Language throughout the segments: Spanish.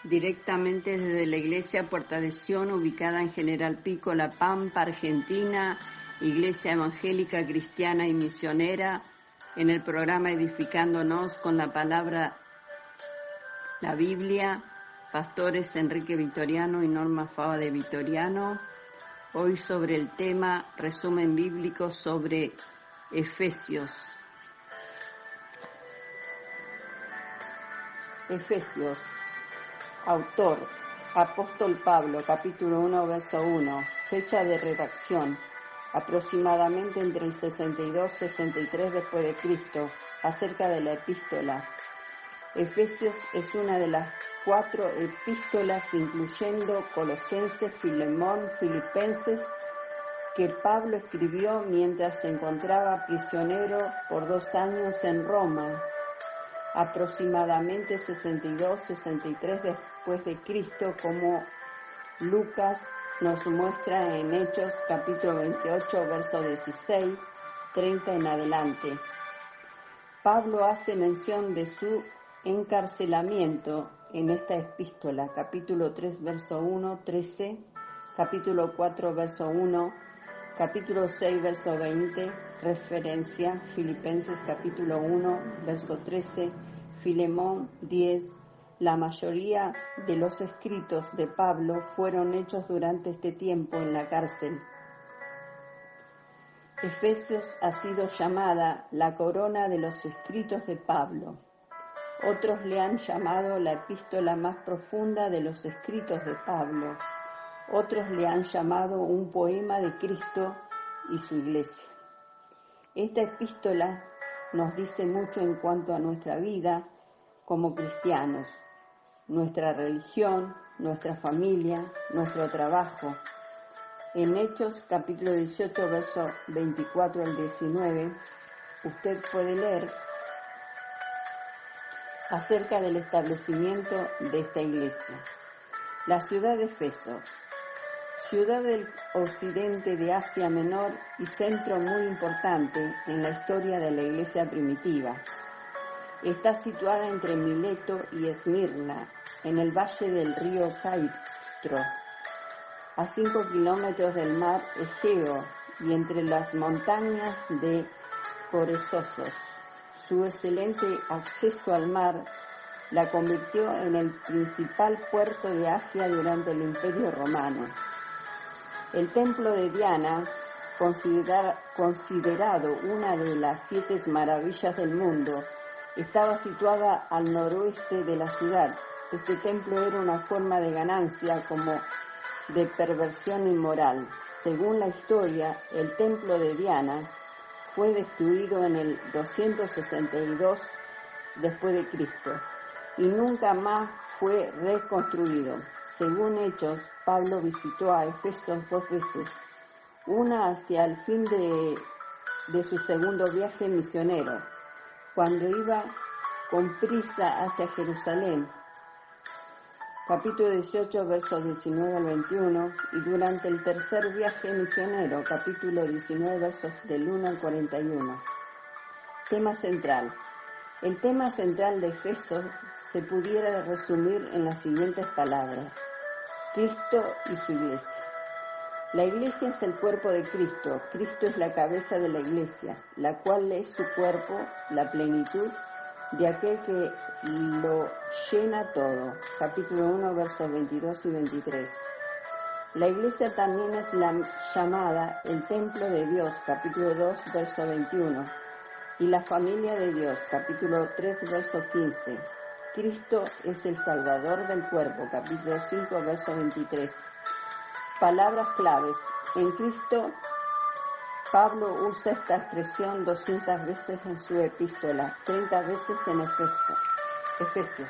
directamente desde la Iglesia Puerta de Sion, ubicada en General Pico, La Pampa, Argentina, Iglesia Evangélica Cristiana y Misionera, en el programa Edificándonos con la Palabra, la Biblia, pastores Enrique Vitoriano y Norma Fava de Vitoriano. Hoy sobre el tema resumen bíblico sobre Efesios. Efesios. Autor, Apóstol Pablo, capítulo 1, verso 1. Fecha de redacción, aproximadamente entre el 62 y 63 después de Cristo, acerca de la epístola. Efesios es una de las 4 epístolas, incluyendo Colosenses, Filemón, Filipenses, que Pablo escribió mientras se encontraba prisionero por 2 años en Roma, aproximadamente 62-63 después de Cristo, como Lucas nos muestra en Hechos capítulo 28, verso 16, 30 en adelante. Pablo hace mención de su encarcelamiento en esta epístola, capítulo 3, verso 1, 13, capítulo 4, verso 1, capítulo 6, verso 20, referencia, Filipenses capítulo 1, verso 13, Filemón 10. La mayoría de los escritos de Pablo fueron hechos durante este tiempo en la cárcel. Efesios ha sido llamada la corona de los escritos de Pablo. Otros le han llamado la epístola más profunda de los escritos de Pablo. Otros le han llamado un poema de Cristo y su iglesia. Esta epístola nos dice mucho en cuanto a nuestra vida como cristianos, nuestra religión, nuestra familia, nuestro trabajo. En Hechos capítulo 18, verso 24 al 19, usted puede leer acerca del establecimiento de esta iglesia. La ciudad de Éfeso, ciudad del occidente de Asia Menor y centro muy importante en la historia de la iglesia primitiva. Está situada entre Mileto y Esmirna, en el valle del río Caistro, a 5 kilómetros del mar Egeo y entre las montañas de Coresosos. Su excelente acceso al mar la convirtió en el principal puerto de Asia durante el Imperio Romano. El templo de Diana, considerado una de las 7 maravillas del mundo, estaba situada al noroeste de la ciudad. Este templo era una forma de ganancia como de perversión inmoral. Según la historia, el templo de Diana fue destruido en el 262 después de Cristo y nunca más fue reconstruido. Según Hechos, Pablo visitó a Éfeso 2 veces, una hacia el fin de su segundo viaje misionero, cuando iba con prisa hacia Jerusalén, capítulo 18, versos 19 al 21, y durante el tercer viaje misionero, capítulo 19, versos del 1 al 41. Tema central. El tema central de Efesios se pudiera resumir en las siguientes palabras: Cristo y su iglesia. La iglesia es el cuerpo de Cristo. Cristo es la cabeza de la iglesia, la cual es su cuerpo, la plenitud de aquel que lo llena todo. Capítulo 1, versos 22 y 23. La iglesia también es la llamada el templo de Dios, capítulo 2, verso 21. Y la familia de Dios, capítulo 3, verso 15. Cristo es el Salvador del cuerpo, capítulo 5, verso 23. Palabras claves. En Cristo, Pablo usa esta expresión 200 veces en su epístola, 30 veces en Efesios.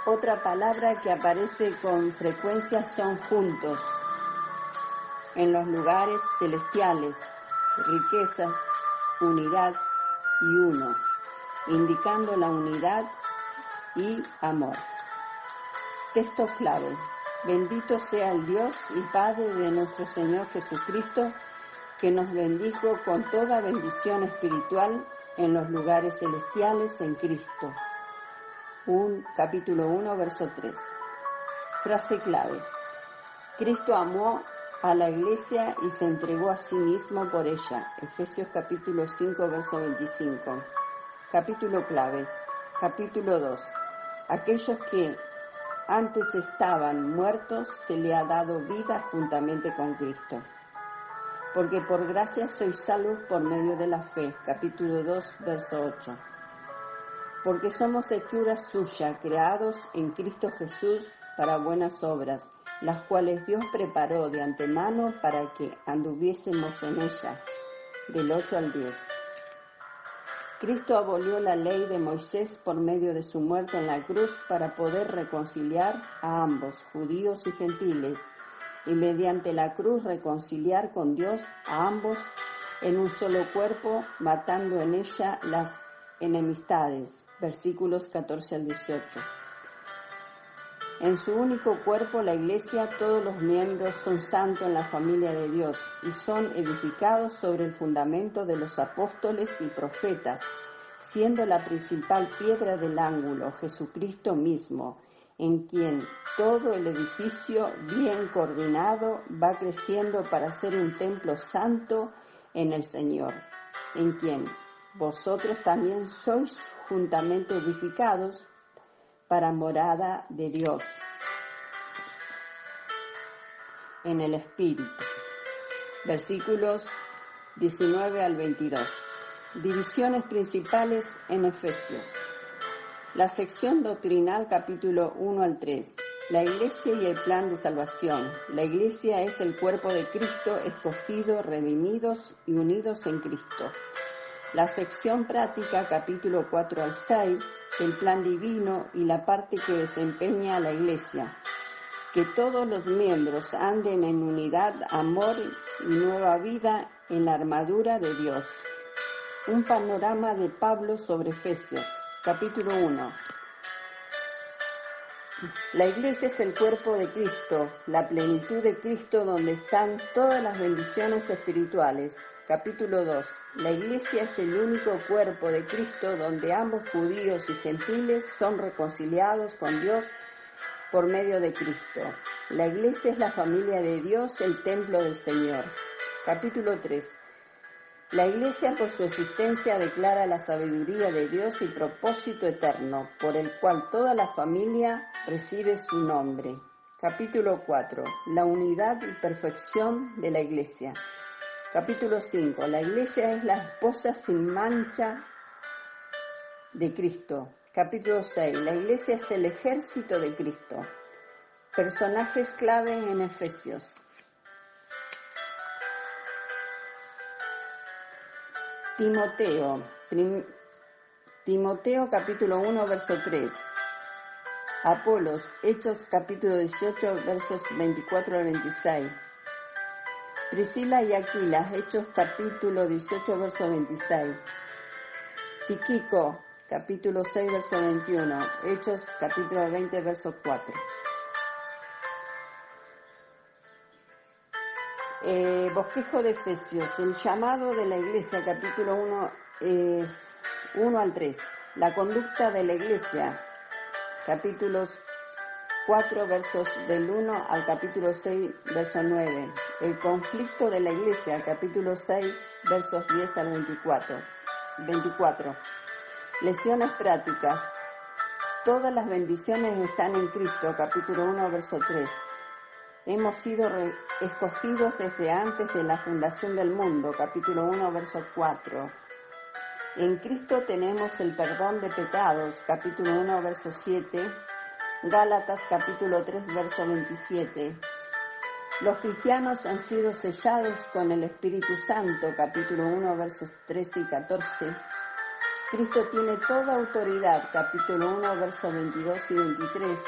Otra palabra que aparece con frecuencia son juntos, en los lugares celestiales, riquezas, unidad y uno, indicando la unidad y amor. Texto clave. Bendito sea el Dios y Padre de nuestro Señor Jesucristo, que nos bendijo con toda bendición espiritual en los lugares celestiales en Cristo. capítulo 1, verso 3. Frase clave. Cristo amó a la iglesia y se entregó a sí mismo por ella. Efesios capítulo 5, verso 25. Capítulo clave. Capítulo 2. Aquellos que antes estaban muertos se le ha dado vida juntamente con Cristo. Porque por gracia sois salvos por medio de la fe. Capítulo 2, verso 8. Porque somos hechuras suyas, creados en Cristo Jesús para buenas obras, las cuales Dios preparó de antemano para que anduviésemos en ella. Del 8 al 10. Cristo abolió la ley de Moisés por medio de su muerte en la cruz para poder reconciliar a ambos, judíos y gentiles, y mediante la cruz reconciliar con Dios a ambos en un solo cuerpo, matando en ella las enemistades. Versículos 14 al 18. En su único cuerpo, la Iglesia, todos los miembros son santos en la familia de Dios y son edificados sobre el fundamento de los apóstoles y profetas, siendo la principal piedra del ángulo Jesucristo mismo, en quien todo el edificio bien coordinado va creciendo para ser un templo santo en el Señor, en quien vosotros también sois juntamente edificados para morada de Dios en el Espíritu. Versículos 19 al 22. Divisiones principales en Efesios. La sección doctrinal, capítulo 1 al 3. La Iglesia y el plan de salvación. La Iglesia es el cuerpo de Cristo, escogido, redimidos y unidos en Cristo. La sección práctica, capítulo 4 al 6, el plan divino y la parte que desempeña la Iglesia. Que todos los miembros anden en unidad, amor y nueva vida en la armadura de Dios. Un panorama de Pablo sobre Efesios, capítulo 1. La Iglesia es el cuerpo de Cristo, la plenitud de Cristo donde están todas las bendiciones espirituales. Capítulo 2. La Iglesia es el único cuerpo de Cristo donde ambos judíos y gentiles son reconciliados con Dios por medio de Cristo. La Iglesia es la familia de Dios, el templo del Señor. Capítulo 3. La Iglesia por su existencia declara la sabiduría de Dios y propósito eterno, por el cual toda la familia recibe su nombre. Capítulo 4. La unidad y perfección de la Iglesia. Capítulo 5. La Iglesia es la esposa sin mancha de Cristo. Capítulo 6. La Iglesia es el ejército de Cristo. Personajes clave en Efesios. Timoteo capítulo 1, verso 3. Apolos, Hechos capítulo 18, versos 24 al 26. Priscila y Aquila, Hechos capítulo 18, verso 26. Tíquico, capítulo 6, verso 21. Hechos capítulo 20, verso 4. Bosquejo de Efesios, el llamado de la Iglesia, capítulo 1, 1 al 3. La conducta de la Iglesia, capítulos 4, versos del 1 al capítulo 6, verso 9. El conflicto de la Iglesia, capítulo 6, versos 10 al 24. Lesiones prácticas. Todas las bendiciones están en Cristo, capítulo 1, verso 3. Hemos sido escogidos desde antes de la fundación del mundo, capítulo 1, verso 4. En Cristo tenemos el perdón de pecados, capítulo 1, verso 7. Gálatas, capítulo 3, verso 27. Los cristianos han sido sellados con el Espíritu Santo, capítulo 1, versos 13 y 14. Cristo tiene toda autoridad, capítulo 1, versos 22 y 23.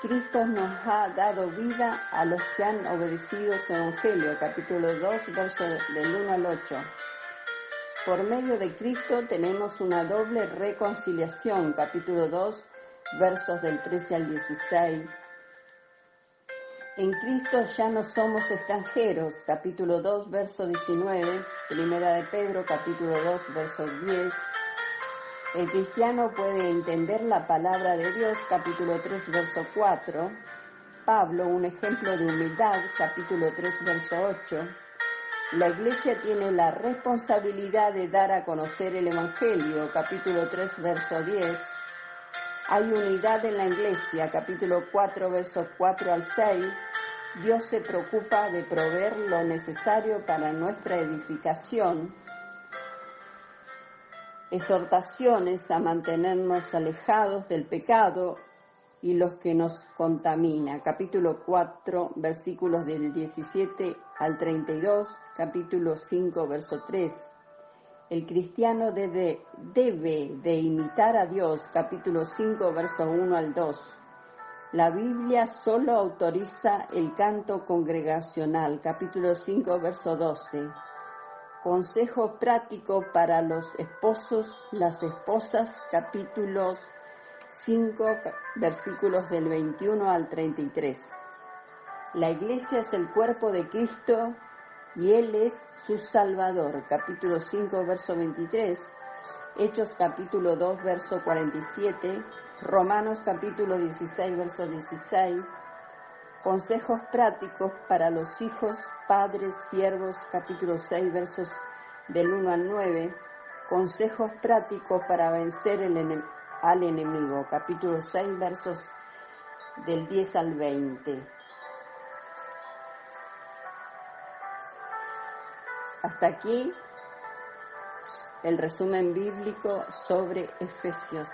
Cristo nos ha dado vida a los que han obedecido su Evangelio, capítulo 2, versos del 1 al 8. Por medio de Cristo tenemos una doble reconciliación, capítulo 2, versos del 13 al 16. En Cristo ya no somos extranjeros, capítulo 2, verso 19. Primera de Pedro, capítulo 2, verso 10. El cristiano puede entender la palabra de Dios, capítulo 3, verso 4. Pablo, un ejemplo de humildad, capítulo 3, verso 8. La Iglesia tiene la responsabilidad de dar a conocer el Evangelio, capítulo 3, verso 10. Hay unidad en la Iglesia, capítulo 4, versos 4 al 6. Dios se preocupa de proveer lo necesario para nuestra edificación. Exhortaciones a mantenernos alejados del pecado y los que nos contamina. Capítulo 4, versículos del 17 al 32, capítulo 5, verso 3. El cristiano debe de imitar a Dios, capítulo 5, verso 1 al 2. La Biblia solo autoriza el canto congregacional, capítulo 5, verso 12. Consejo práctico para los esposos, las esposas, capítulos 5, versículos del 21 al 33. La Iglesia es el cuerpo de Cristo y Él es su Salvador, capítulo 5, verso 23. Hechos, capítulo 2, verso 47. Romanos, capítulo 16, verso 16. Consejos prácticos para los hijos, padres, siervos, capítulo 6, versos del 1 al 9. Consejos prácticos para vencer al enemigo, capítulo 6, versos del 10 al 20. Hasta aquí el resumen bíblico sobre Efesios.